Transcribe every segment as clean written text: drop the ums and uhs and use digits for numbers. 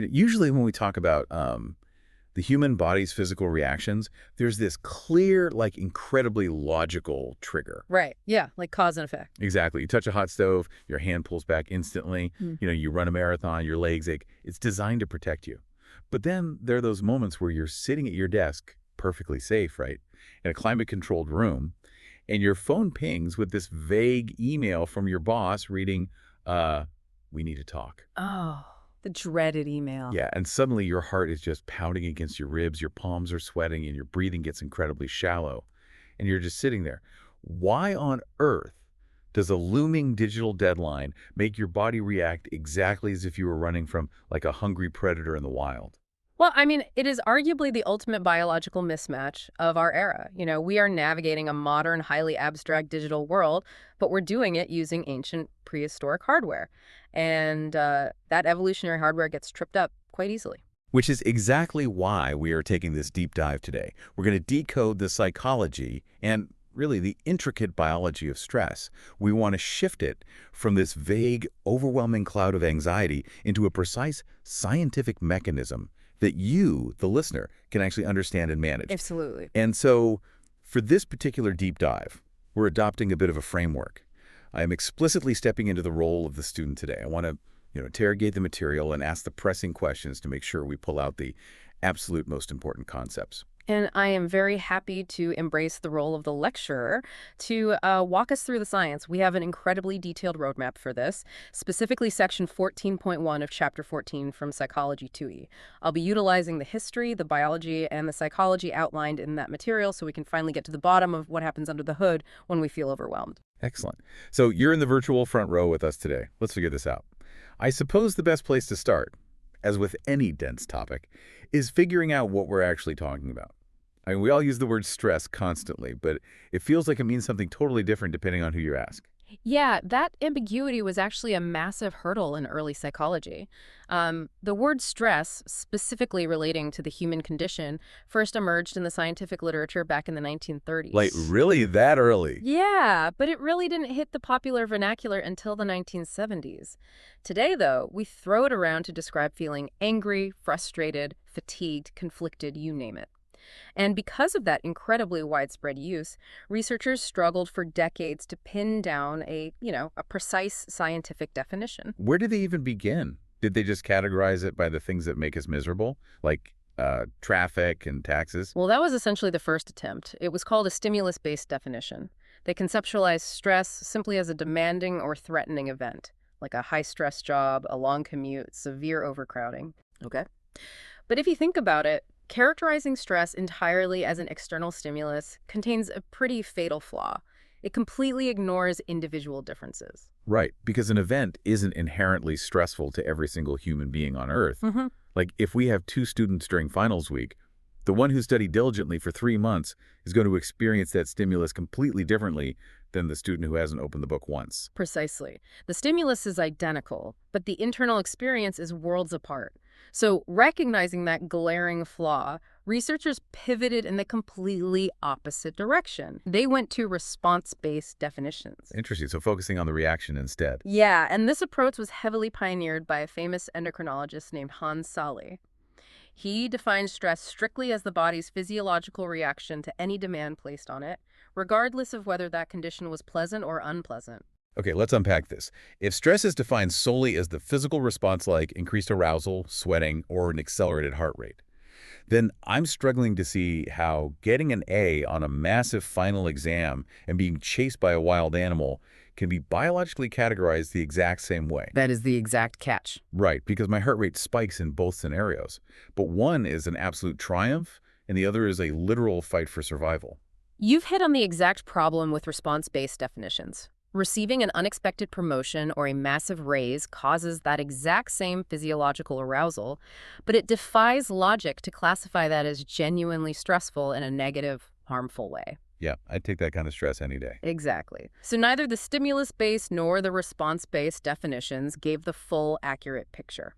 Usually when we talk about the human body's physical reactions, there's this clear, like incredibly logical trigger. Right. Yeah. Like cause and effect. Exactly. You touch a hot stove, your hand pulls back instantly. Hmm. You run a marathon, your legs ache. It's designed to protect you. But then there are those moments where you're sitting at your desk, perfectly safe, right, in a climate-controlled room, and your phone pings with this vague email from your boss reading, we need to talk. Oh, the dreaded email. Yeah, and suddenly your heart is just pounding against your ribs, your palms are sweating, and your breathing gets incredibly shallow. And you're just sitting there. Why on earth does a looming digital deadline make your body react exactly as if you were running from, like, a hungry predator in the wild? Well, I mean, it is arguably the ultimate biological mismatch of our era. We are navigating a modern, highly abstract digital world, but we're doing it using ancient prehistoric hardware. And that evolutionary hardware gets tripped up quite easily. Which is exactly why we are taking this deep dive today. We're going to decode the psychology and really the intricate biology of stress. We want to shift it from this vague, overwhelming cloud of anxiety into a precise scientific mechanism that you, the listener, can actually understand and manage. Absolutely. And so for this particular deep dive, we're adopting a bit of a framework. I am explicitly stepping into the role of the student today. I want to interrogate the material and ask the pressing questions to make sure we pull out the absolute most important concepts. And I am very happy to embrace the role of the lecturer to walk us through the science. We have an incredibly detailed roadmap for this, specifically section 14.1 of chapter 14 from Psychology 2E. I'll be utilizing the history, the biology, and the psychology outlined in that material so we can finally get to the bottom of what happens under the hood when we feel overwhelmed. Excellent. So you're in the virtual front row with us today. Let's figure this out. I suppose the best place to start, as with any dense topic, is figuring out what we're actually talking about. I mean, we all use the word stress constantly, but it feels like it means something totally different depending on who you ask. Yeah, that ambiguity was actually a massive hurdle in early psychology. The word stress, specifically relating to the human condition, first emerged in the scientific literature back in the 1930s. Like, really that early? Yeah, but it really didn't hit the popular vernacular until the 1970s. Today, though, we throw it around to describe feeling angry, frustrated, fatigued, conflicted, you name it. And because of that incredibly widespread use, researchers struggled for decades to pin down a precise scientific definition. Where did they even begin? Did they just categorize it by the things that make us miserable, like traffic and taxes? Well, that was essentially the first attempt. It was called a stimulus-based definition. They conceptualized stress simply as a demanding or threatening event, like a high-stress job, a long commute, severe overcrowding. Okay? But if you think about it, characterizing stress entirely as an external stimulus contains a pretty fatal flaw. It completely ignores individual differences. Right, because an event isn't inherently stressful to every single human being on Earth. Mm-hmm. Like, if we have 2 students during finals week, the one who studied diligently for 3 months is going to experience that stimulus completely differently than the student who hasn't opened the book once. Precisely. The stimulus is identical, but the internal experience is worlds apart. So, recognizing that glaring flaw, researchers pivoted in the completely opposite direction. They went to response-based definitions. Interesting, so focusing on the reaction instead. Yeah, and this approach was heavily pioneered by a famous endocrinologist named Selye. He defined stress strictly as the body's physiological reaction to any demand placed on it, regardless of whether that condition was pleasant or unpleasant. Okay, let's unpack this. If stress is defined solely as the physical response like increased arousal, sweating, or an accelerated heart rate, then I'm struggling to see how getting an A on a massive final exam and being chased by a wild animal can be biologically categorized the exact same way. That is the exact catch. Right, because my heart rate spikes in both scenarios. But one is an absolute triumph, and the other is a literal fight for survival. You've hit on the exact problem with response-based definitions. Receiving an unexpected promotion or a massive raise causes that exact same physiological arousal, but it defies logic to classify that as genuinely stressful in a negative, harmful way. Yeah, I'd take that kind of stress any day. Exactly. So neither the stimulus-based nor the response-based definitions gave the full, accurate picture.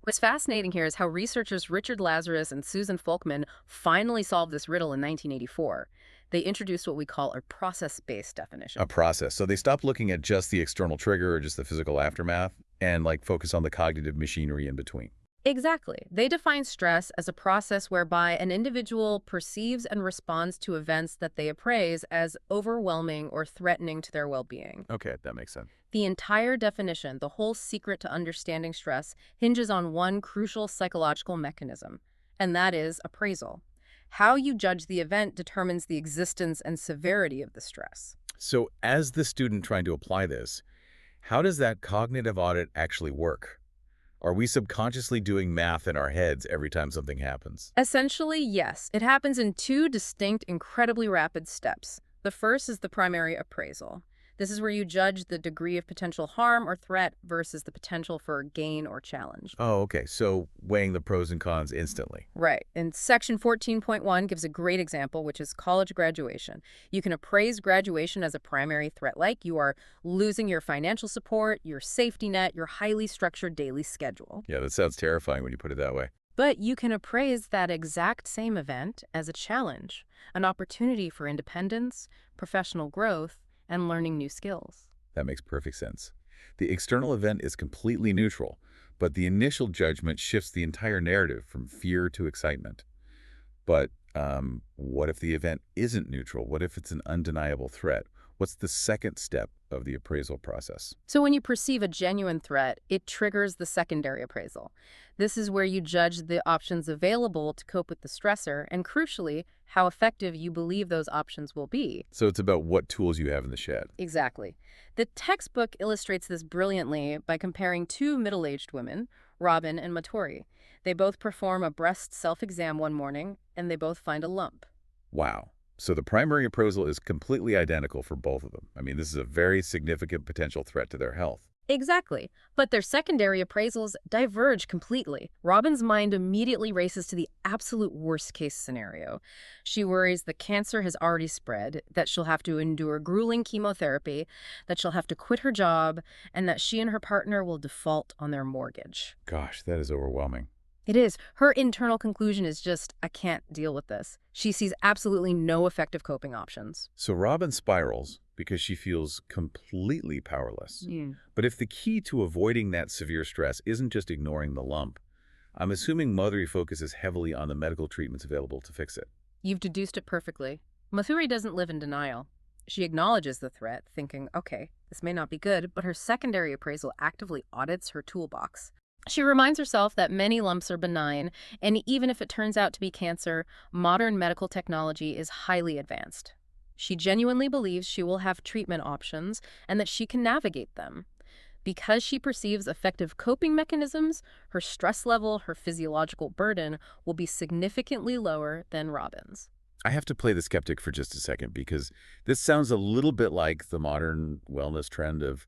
What's fascinating here is how researchers Richard Lazarus and Susan Folkman finally solved this riddle in 1984. They introduced what we call a process-based definition. A process. So they stopped looking at just the external trigger or just the physical aftermath and focus on the cognitive machinery in between. Exactly. They define stress as a process whereby an individual perceives and responds to events that they appraise as overwhelming or threatening to their well-being. Okay, that makes sense. The entire definition, the whole secret to understanding stress, hinges on one crucial psychological mechanism, and that is appraisal. How you judge the event determines the existence and severity of the stress. So as the student trying to apply this, how does that cognitive audit actually work? Are we subconsciously doing math in our heads every time something happens? Essentially, yes. It happens in two distinct, incredibly rapid steps. The first is the primary appraisal. This is where you judge the degree of potential harm or threat versus the potential for gain or challenge. Oh, okay. So weighing the pros and cons instantly. Right. And Section 14.1 gives a great example, which is college graduation. You can appraise graduation as a primary threat, like you are losing your financial support, your safety net, your highly structured daily schedule. Yeah, that sounds terrifying when you put it that way. But you can appraise that exact same event as a challenge, an opportunity for independence, professional growth, and learning new skills. That makes perfect sense. The external event is completely neutral, but the initial judgment shifts the entire narrative from fear to excitement. But what if the event isn't neutral? What if it's an undeniable threat? What's the second step of the appraisal process? So when you perceive a genuine threat, it triggers the secondary appraisal. This is where you judge the options available to cope with the stressor and, crucially, how effective you believe those options will be. So it's about what tools you have in the shed. Exactly. The textbook illustrates this brilliantly by comparing two middle-aged women, Robin and Matori. They both perform a breast self-exam one morning, and they both find a lump. Wow. So the primary appraisal is completely identical for both of them. I mean, this is a very significant potential threat to their health. Exactly. But their secondary appraisals diverge completely. Robin's mind immediately races to the absolute worst-case scenario. She worries the cancer has already spread, that she'll have to endure grueling chemotherapy, that she'll have to quit her job, and that she and her partner will default on their mortgage. Gosh, that is overwhelming. It is. Her internal conclusion is just, I can't deal with this. She sees absolutely no effective coping options. So Robin spirals because she feels completely powerless. But if the key to avoiding that severe stress isn't just ignoring the lump, I'm assuming Mathuri focuses heavily on the medical treatments available to fix it. You've deduced it perfectly. Mathuri doesn't live in denial. She acknowledges the threat, thinking, okay, this may not be good, but her secondary appraisal actively audits her toolbox. She reminds herself that many lumps are benign, and even if it turns out to be cancer, modern medical technology is highly advanced. She genuinely believes she will have treatment options and that she can navigate them. Because she perceives effective coping mechanisms, her stress level, her physiological burden will be significantly lower than Robin's. I have to play the skeptic for just a second because this sounds a little bit like the modern wellness trend of,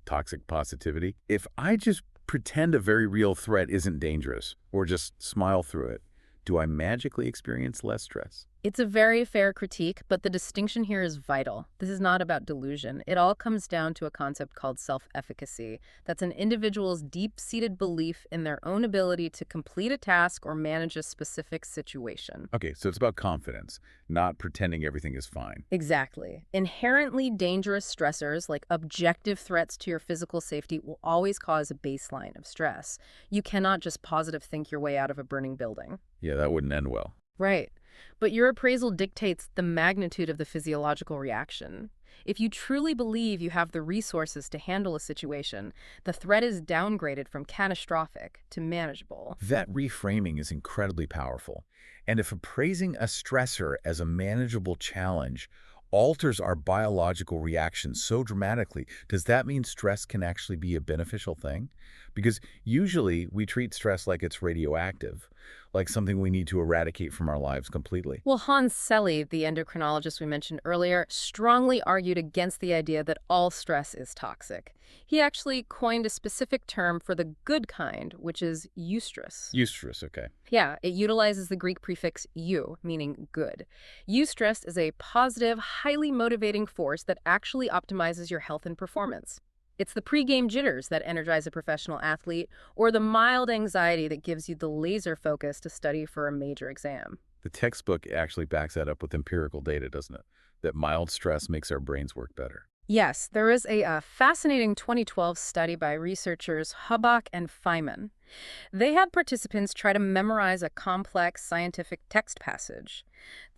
toxic positivity. If I just pretend a very real threat isn't dangerous or just smile through it, do I magically experience less stress? It's a very fair critique, but the distinction here is vital. This is not about delusion. It all comes down to a concept called self-efficacy. That's an individual's deep-seated belief in their own ability to complete a task or manage a specific situation. Okay, so it's about confidence, not pretending everything is fine. Exactly. Inherently dangerous stressors, like objective threats to your physical safety, will always cause a baseline of stress. You cannot just positive think your way out of a burning building. Yeah, that wouldn't end well. Right. But your appraisal dictates the magnitude of the physiological reaction. If you truly believe you have the resources to handle a situation, the threat is downgraded from catastrophic to manageable. That reframing is incredibly powerful. And if appraising a stressor as a manageable challenge alters our biological reaction so dramatically, does that mean stress can actually be a beneficial thing? Because usually we treat stress like it's radioactive, like something we need to eradicate from our lives completely. Well, Selye, the endocrinologist we mentioned earlier, strongly argued against the idea that all stress is toxic. He actually coined a specific term for the good kind, which is eustress. Eustress, okay. Yeah, it utilizes the Greek prefix eu, meaning good. Eustress is a positive, highly motivating force that actually optimizes your health and performance. It's the pre-game jitters that energize a professional athlete, or the mild anxiety that gives you the laser focus to study for a major exam. The textbook actually backs that up with empirical data, doesn't it? That mild stress makes our brains work better. Yes, there is a fascinating 2012 study by researchers Hubach and Feynman. They had participants try to memorize a complex scientific text passage.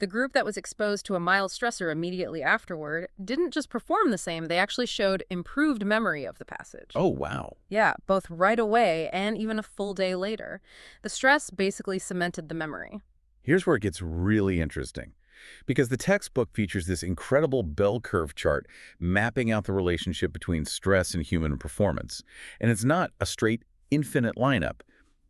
The group that was exposed to a mild stressor immediately afterward didn't just perform the same, they actually showed improved memory of the passage. Oh, wow. Yeah, both right away and even a full day later. The stress basically cemented the memory. Here's where it gets really interesting. Because the textbook features this incredible bell curve chart mapping out the relationship between stress and human performance. And it's not a straight, infinite lineup.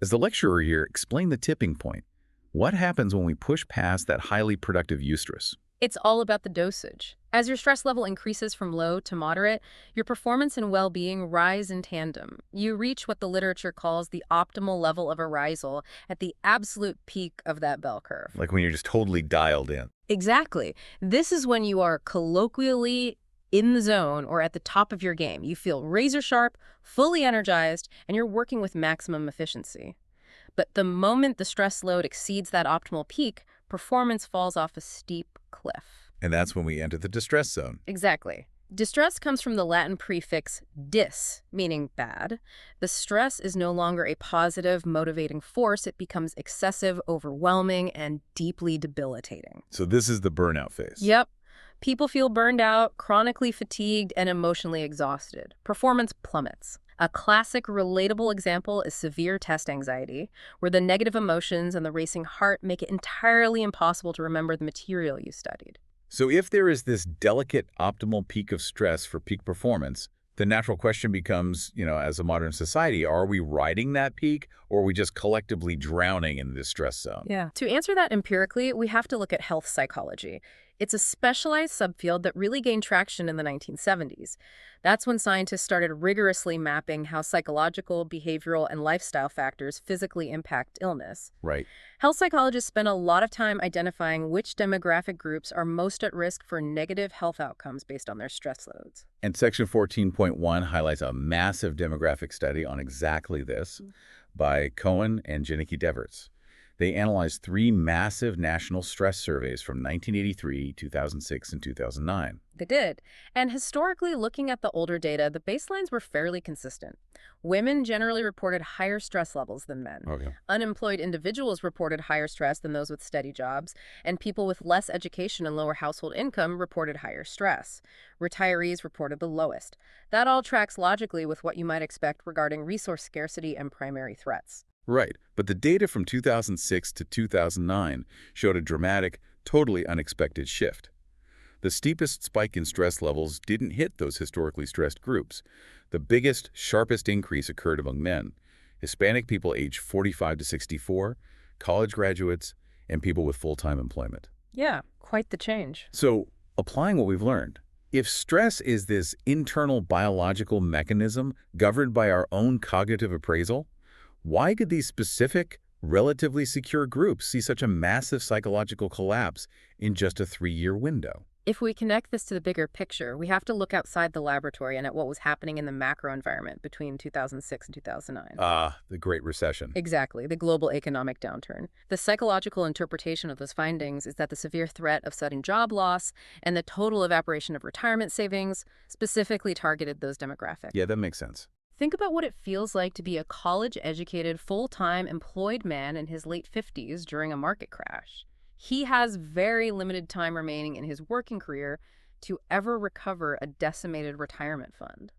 As the lecturer here explained the tipping point, what happens when we push past that highly productive eustress? It's all about the dosage. As your stress level increases from low to moderate, your performance and well-being rise in tandem. You reach what the literature calls the optimal level of arousal at the absolute peak of that bell curve. Like when you're just totally dialed in. Exactly. This is when you are colloquially in the zone or at the top of your game. You feel razor sharp, fully energized, and you're working with maximum efficiency. But the moment the stress load exceeds that optimal peak, performance falls off a steep cliff. And that's when we enter the distress zone. Exactly. Distress comes from the Latin prefix dis, meaning bad. The stress is no longer a positive, motivating force. It becomes excessive, overwhelming, and deeply debilitating. So this is the burnout phase. Yep. People feel burned out, chronically fatigued, and emotionally exhausted. Performance plummets. A classic, relatable example is severe test anxiety, where the negative emotions and the racing heart make it entirely impossible to remember the material you studied. So if there is this delicate optimal peak of stress for peak performance, the natural question becomes, as a modern society, are we riding that peak or are we just collectively drowning in this stress zone? Yeah. To answer that empirically, we have to look at health psychology. It's a specialized subfield that really gained traction in the 1970s. That's when scientists started rigorously mapping how psychological, behavioral, and lifestyle factors physically impact illness. Right. Health psychologists spend a lot of time identifying which demographic groups are most at risk for negative health outcomes based on their stress loads. And Section 14.1 highlights a massive demographic study on exactly this by Cohen and Janicki Deverts. They analyzed 3 massive national stress surveys from 1983, 2006, and 2009. They did. And historically, looking at the older data, the baselines were fairly consistent. Women generally reported higher stress levels than men. Okay. Unemployed individuals reported higher stress than those with steady jobs, and people with less education and lower household income reported higher stress. Retirees reported the lowest. That all tracks logically with what you might expect regarding resource scarcity and primary threats. Right, but the data from 2006 to 2009 showed a dramatic, totally unexpected shift. The steepest spike in stress levels didn't hit those historically stressed groups. The biggest, sharpest increase occurred among men, Hispanic people aged 45 to 64, college graduates, and people with full-time employment. Yeah, quite the change. So, applying what we've learned, if stress is this internal biological mechanism governed by our own cognitive appraisal, why could these specific, relatively secure groups see such a massive psychological collapse in just a 3-year window? If we connect this to the bigger picture, we have to look outside the laboratory and at what was happening in the macro environment between 2006 and 2009. The Great Recession. Exactly, the global economic downturn. The psychological interpretation of those findings is that the severe threat of sudden job loss and the total evaporation of retirement savings specifically targeted those demographics. Yeah, that makes sense. Think about what it feels like to be a college-educated, full-time employed man in his late 50s during a market crash. He has very limited time remaining in his working career to ever recover a decimated retirement fund.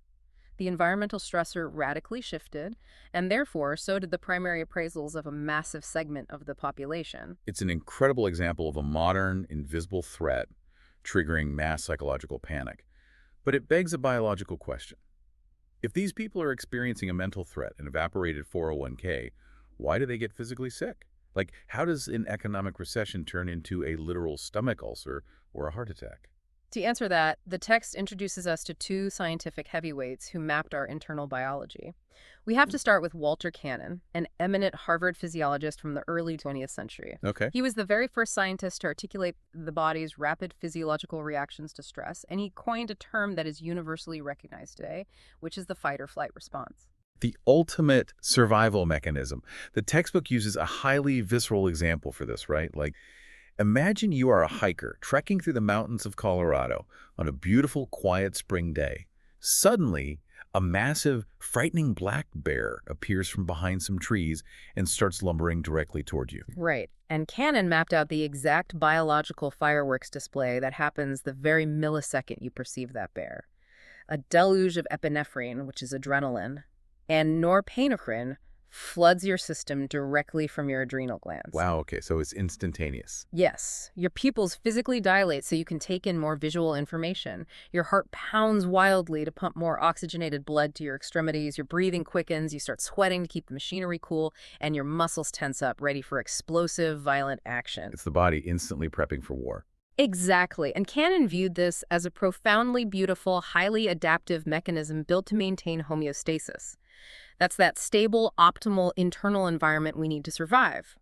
The environmental stressor radically shifted, and therefore so did the primary appraisals of a massive segment of the population. It's an incredible example of a modern, invisible threat triggering mass psychological panic. But it begs a biological question. If these people are experiencing a mental threat, an evaporated 401k, why do they get physically sick? Like, how does an economic recession turn into a literal stomach ulcer or a heart attack? To answer that, the text introduces us to 2 scientific heavyweights who mapped our internal biology. We have to start with Walter Cannon, an eminent Harvard physiologist from the early 20th century. Okay. He was the very first scientist to articulate the body's rapid physiological reactions to stress, and he coined a term that is universally recognized today, which is the fight or flight response. The ultimate survival mechanism. The textbook uses a highly visceral example for this, right? Like, Imagine you are a hiker trekking through the mountains of Colorado on a beautiful, quiet spring day. Suddenly, a massive, frightening black bear appears from behind some trees and starts lumbering directly toward you. Right. And Cannon mapped out the exact biological fireworks display that happens the very millisecond you perceive that bear. A deluge of epinephrine, which is adrenaline, and norepinephrine floods your system directly from your adrenal glands. Wow, okay, so it's instantaneous. Yes, your pupils physically dilate so you can take in more visual information. Your heart pounds wildly to pump more oxygenated blood to your extremities. Your breathing quickens, you start sweating to keep the machinery cool, and your muscles tense up, ready for explosive, violent action. It's the body instantly prepping for war. Exactly, and Cannon viewed this as a profoundly beautiful, highly adaptive mechanism built to maintain homeostasis. That's that stable, optimal internal environment we need to survive.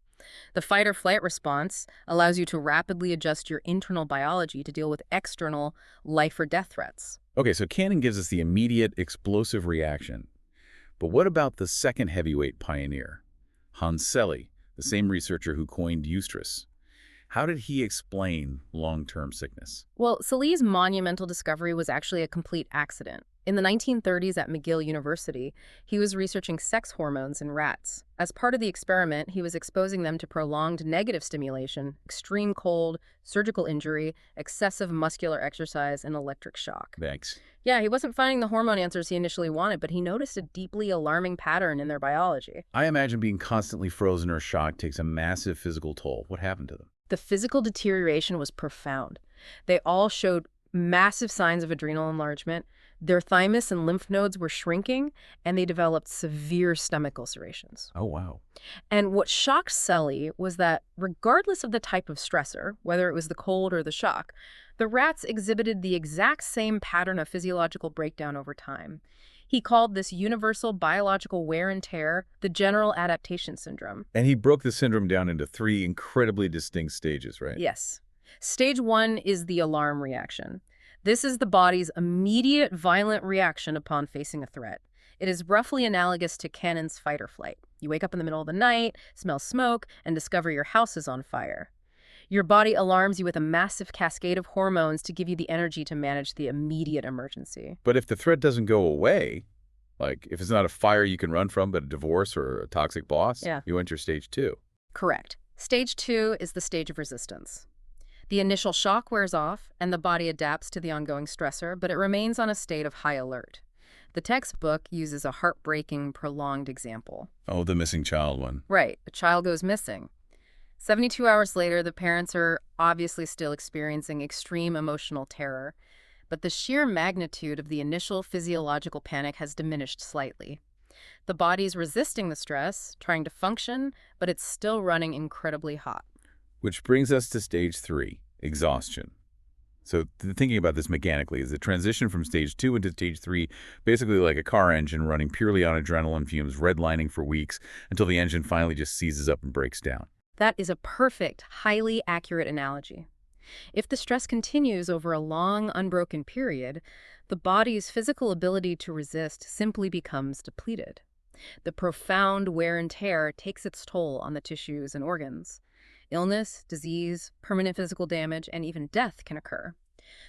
The fight-or-flight response allows you to rapidly adjust your internal biology to deal with external life-or-death threats. Okay, so Cannon gives us the immediate, explosive reaction. But what about the second heavyweight pioneer, Selye, the same researcher who coined eustress? How did he explain long-term sickness? Well, Selye's monumental discovery was actually a complete accident. In the 1930s at McGill University, he was researching sex hormones in rats. As part of the experiment, he was exposing them to prolonged negative stimulation, extreme cold, surgical injury, excessive muscular exercise, and electric shock. Thanks. Yeah, he wasn't finding the hormone answers he initially wanted, but he noticed a deeply alarming pattern in their biology. I imagine being constantly frozen or shocked takes a massive physical toll. What happened to them? The physical deterioration was profound. They all showed massive signs of adrenal enlargement. Their thymus and lymph nodes were shrinking, and they developed severe stomach ulcerations. Oh, wow. And what shocked Selye was that regardless of the type of stressor, whether it was the cold or the shock, the rats exhibited the exact same pattern of physiological breakdown over time. He called this universal biological wear and tear the general adaptation syndrome. And he broke the syndrome down into 3 incredibly distinct stages, right? Yes. Stage 1 is the alarm reaction. This is the body's immediate violent reaction upon facing a threat. It is roughly analogous to Cannon's fight or flight. You wake up in the middle of the night, smell smoke, and discover your house is on fire. Your body alarms you with a massive cascade of hormones to give you the energy to manage the immediate emergency. But if the threat doesn't go away, like if it's not a fire you can run from, but a divorce or a toxic boss, you enter stage 2. Correct. Stage 2 is the stage of resistance. The initial shock wears off, and the body adapts to the ongoing stressor, but it remains on a state of high alert. The textbook uses a heartbreaking, prolonged example. Oh, the missing child one. Right. A child goes missing. 72 hours later, the parents are obviously still experiencing extreme emotional terror, but the sheer magnitude of the initial physiological panic has diminished slightly. The body's resisting the stress, trying to function, but it's still running incredibly hot. Which brings us to stage 3, exhaustion. So thinking about this mechanically, is the transition from stage 2 into stage 3 basically like a car engine running purely on adrenaline fumes, redlining for weeks until the engine finally just seizes up and breaks down? That is a perfect, highly accurate analogy. If the stress continues over a long, unbroken period, the body's physical ability to resist simply becomes depleted. The profound wear and tear takes its toll on the tissues and organs. Illness, disease, permanent physical damage, and even death can occur.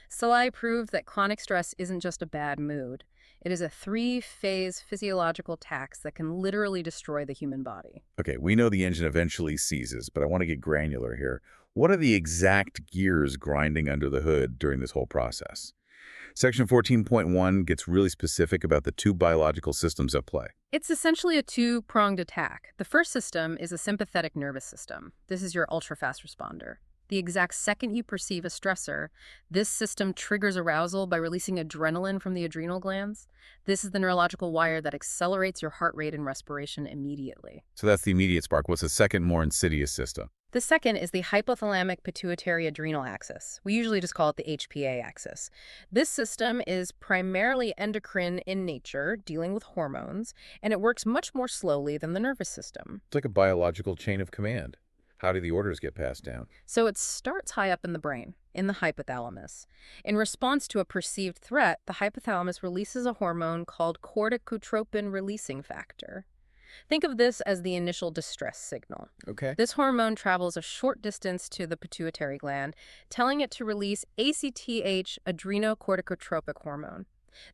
Selye proved that chronic stress isn't just a bad mood. It is a 3-phase physiological tax that can literally destroy the human body. Okay, we know the engine eventually seizes, but I want to get granular here. What are the exact gears grinding under the hood during this whole process? Section 14.1 gets really specific about the 2 biological systems at play. It's essentially a 2-pronged attack. The first system is a sympathetic nervous system. This is your ultra-fast responder. The exact second you perceive a stressor, this system triggers arousal by releasing adrenaline from the adrenal glands. This is the neurological wire that accelerates your heart rate and respiration immediately. So that's the immediate spark. What's the second, more insidious system? The second is the hypothalamic pituitary adrenal axis. We usually just call it the HPA axis. This system is primarily endocrine in nature, dealing with hormones, and it works much more slowly than the nervous system. It's like a biological chain of command. How do the orders get passed down? So it starts high up in the brain, in the hypothalamus. In response to a perceived threat, the hypothalamus releases a hormone called corticotropin-releasing factor. Think of this as the initial distress signal. Okay. This hormone travels a short distance to the pituitary gland, telling it to release ACTH, adrenocorticotropic hormone.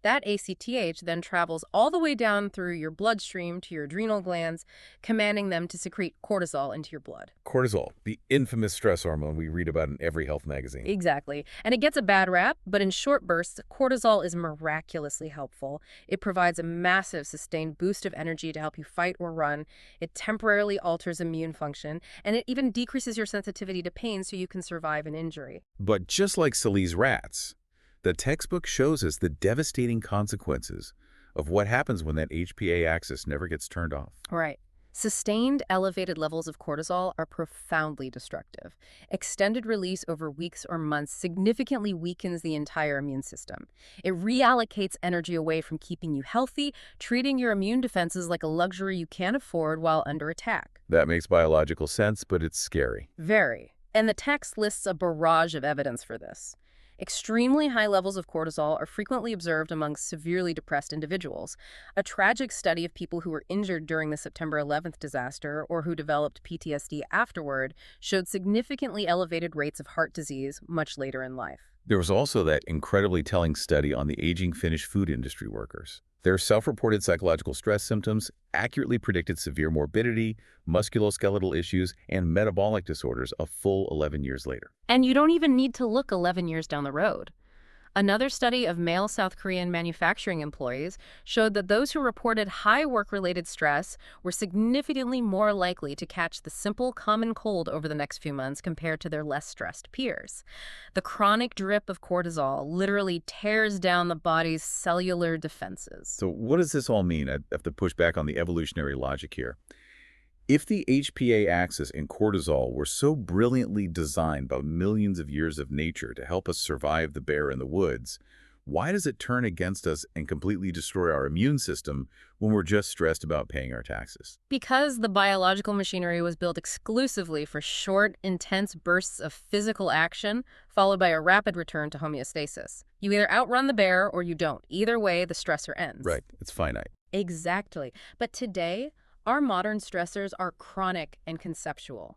That ACTH then travels all the way down through your bloodstream to your adrenal glands, commanding them to secrete cortisol into your blood. Cortisol, the infamous stress hormone we read about in every health magazine. Exactly. And it gets a bad rap, but in short bursts, cortisol is miraculously helpful. It provides a massive sustained boost of energy to help you fight or run. It temporarily alters immune function, and it even decreases your sensitivity to pain so you can survive an injury. But just like Selye's rats, the textbook shows us the devastating consequences of what happens when that HPA axis never gets turned off. Right. Sustained elevated levels of cortisol are profoundly destructive. Extended release over weeks or months significantly weakens the entire immune system. It reallocates energy away from keeping you healthy, treating your immune defenses like a luxury you can't afford while under attack. That makes biological sense, but it's scary. Very. And the text lists a barrage of evidence for this. Extremely high levels of cortisol are frequently observed among severely depressed individuals. A tragic study of people who were injured during the September 11th disaster or who developed PTSD afterward showed significantly elevated rates of heart disease much later in life. There was also that incredibly telling study on the aging Finnish food industry workers. Their self-reported psychological stress symptoms accurately predicted severe morbidity, musculoskeletal issues, and metabolic disorders a full 11 years later. And you don't even need to look 11 years down the road. Another study of male South Korean manufacturing employees showed that those who reported high work-related stress were significantly more likely to catch the simple common cold over the next few months compared to their less stressed peers. The chronic drip of cortisol literally tears down the body's cellular defenses. So what does this all mean? I have to push back on the evolutionary logic here. If the HPA axis and cortisol were so brilliantly designed by millions of years of nature to help us survive the bear in the woods, why does it turn against us and completely destroy our immune system when we're just stressed about paying our taxes? Because the biological machinery was built exclusively for short, intense bursts of physical action, followed by a rapid return to homeostasis. You either outrun the bear or you don't. Either way, the stressor ends. Right. It's finite. Exactly. But today, our modern stressors are chronic and conceptual.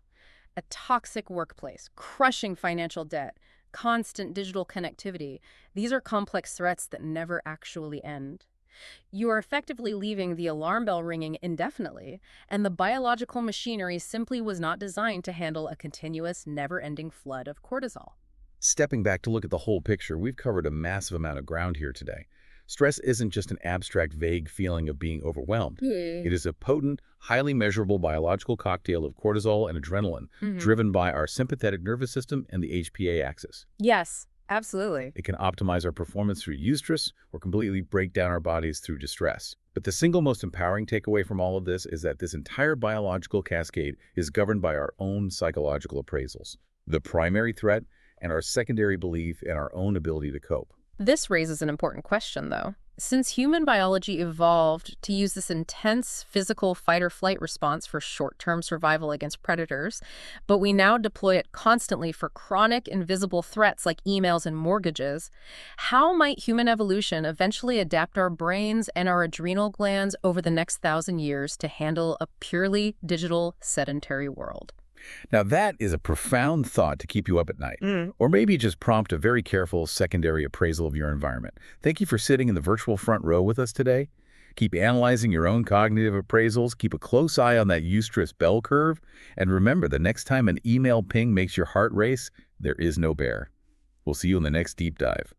A toxic workplace, crushing financial debt, constant digital connectivity. These are complex threats that never actually end. You are effectively leaving the alarm bell ringing indefinitely, and the biological machinery simply was not designed to handle a continuous, never-ending flood of cortisol. Stepping back to look at the whole picture, we've covered a massive amount of ground here today. Stress isn't just an abstract, vague feeling of being overwhelmed. It is a potent, highly measurable biological cocktail of cortisol and adrenaline, driven by our sympathetic nervous system and the HPA axis. Yes, absolutely. It can optimize our performance through eustress or completely break down our bodies through distress. But the single most empowering takeaway from all of this is that this entire biological cascade is governed by our own psychological appraisals, the primary threat, and our secondary belief in our own ability to cope. This raises an important question, though. Since human biology evolved to use this intense physical fight-or-flight response for short-term survival against predators, but we now deploy it constantly for chronic, invisible threats like emails and mortgages, how might human evolution eventually adapt our brains and our adrenal glands over the next 1,000 years to handle a purely digital, sedentary world? Now that is a profound thought to keep you up at night, or maybe just prompt a very careful secondary appraisal of your environment. Thank you for sitting in the virtual front row with us today. Keep analyzing your own cognitive appraisals, keep a close eye on that eustress bell curve, and remember, the next time an email ping makes your heart race, there is no bear. We'll see you in the next deep dive.